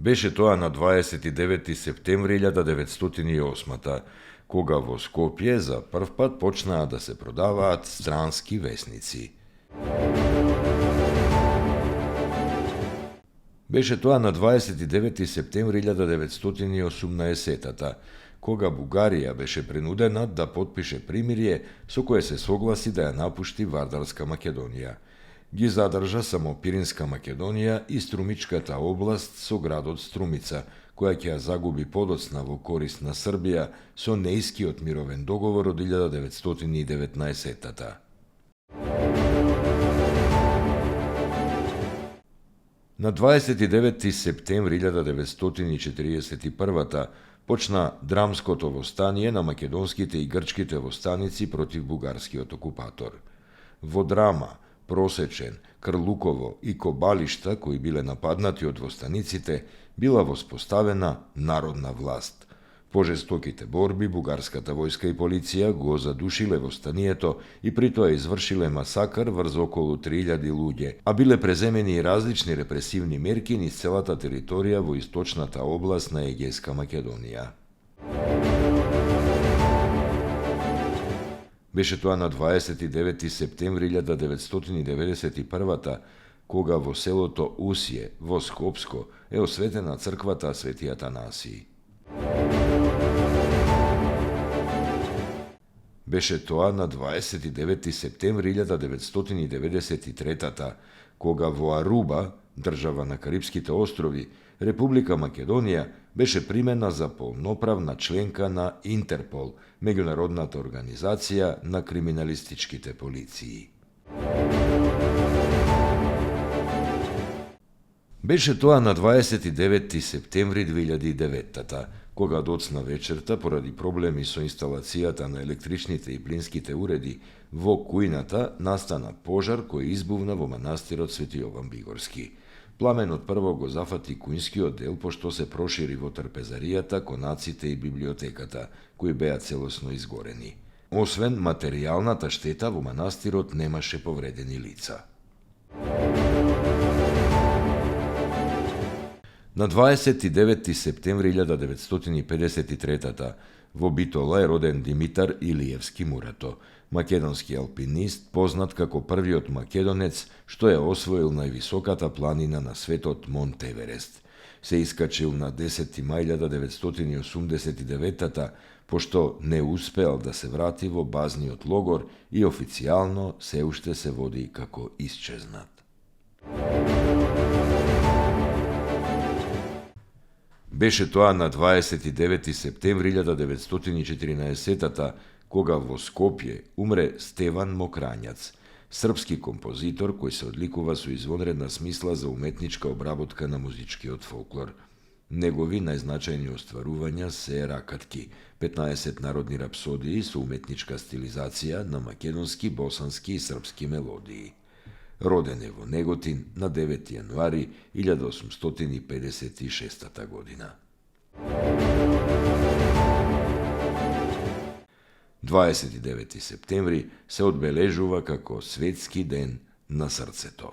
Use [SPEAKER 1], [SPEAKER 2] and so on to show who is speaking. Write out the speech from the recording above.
[SPEAKER 1] Беше тоа на 29 септември 1908, кога во Скопје за прв пат почнаа да се продаваат странски весници. Беше тоа на 29 септември 1918, кога Бугарија беше принудена да потпише примирие со кое се согласи да ја напушти Вардарска Македонија. Ги задржа само Пиринска Македонија и Струмичката област со градот Струмица, која ќе ја загуби подоцна во корист на Србија со Неискиот мировен договор од 1919. На 29 септември 1941 почна драмското востание на македонските и грчките востаници против бугарскиот окупатор. Во Драма, Просечен, Крлуково и Кобалишта, кои биле нападнати од востаниците, била воспоставена народна власт. По жестоките борби, бугарската војска и полиција го задушиле востанието и при тоа извршиле масакар врз околу 3000 луѓе, а биле преземени и различни репресивни мерки низ целата територија во источната област на Егејска Македонија. Беше тоа на 29 септември 1991, кога во селото Усје, во Скопско, е осветена црквата Свети Атанасиј. Беше тоа на 29 септември 1993, кога во Аруба, држава на Карипските острови, Република Македонија беше примена за полноправна членка на Интерпол, меѓународната организација на криминалистичките полиции. Беше тоа на 29 септември 2009, кога доцна вечерта, поради проблеми со инсталацијата на електричните и плинските уреди, во кујната настана пожар кој избувна во манастирот Свети Јован Бигорски. Пламенот прво го зафати кујнскиот дел, пошто се прошири во трпезаријата, конаците и библиотеката, кои беа целосно изгорени. Освен материјалната штета, во манастирот немаше повредени лица. На 29 септември 1953 во Битола е роден Димитар Илиевски Мурато, македонски алпинист, познат како првиот македонец што е освоил највисоката планина на светот Монт Еверест. Се искачил на 10 мај 1989, пошто не успеал да се врати во базниот логор и официјално се уште се води како исчезнат. Беше тоа на 29 септември 1914, кога во Скопје умре Стеван Мокрањац, српски композитор кој се одликува со извонредна смисла за уметничка обработка на музичкиот фолклор. Негови најзначајни остварувања се ракатки, 15 народни рапсодии со уметничка стилизација на македонски, босански и српски мелодии. Роден е во Неготин на 9 јануари 1856 година. 29 септември се одбележува како Светски ден на срцето.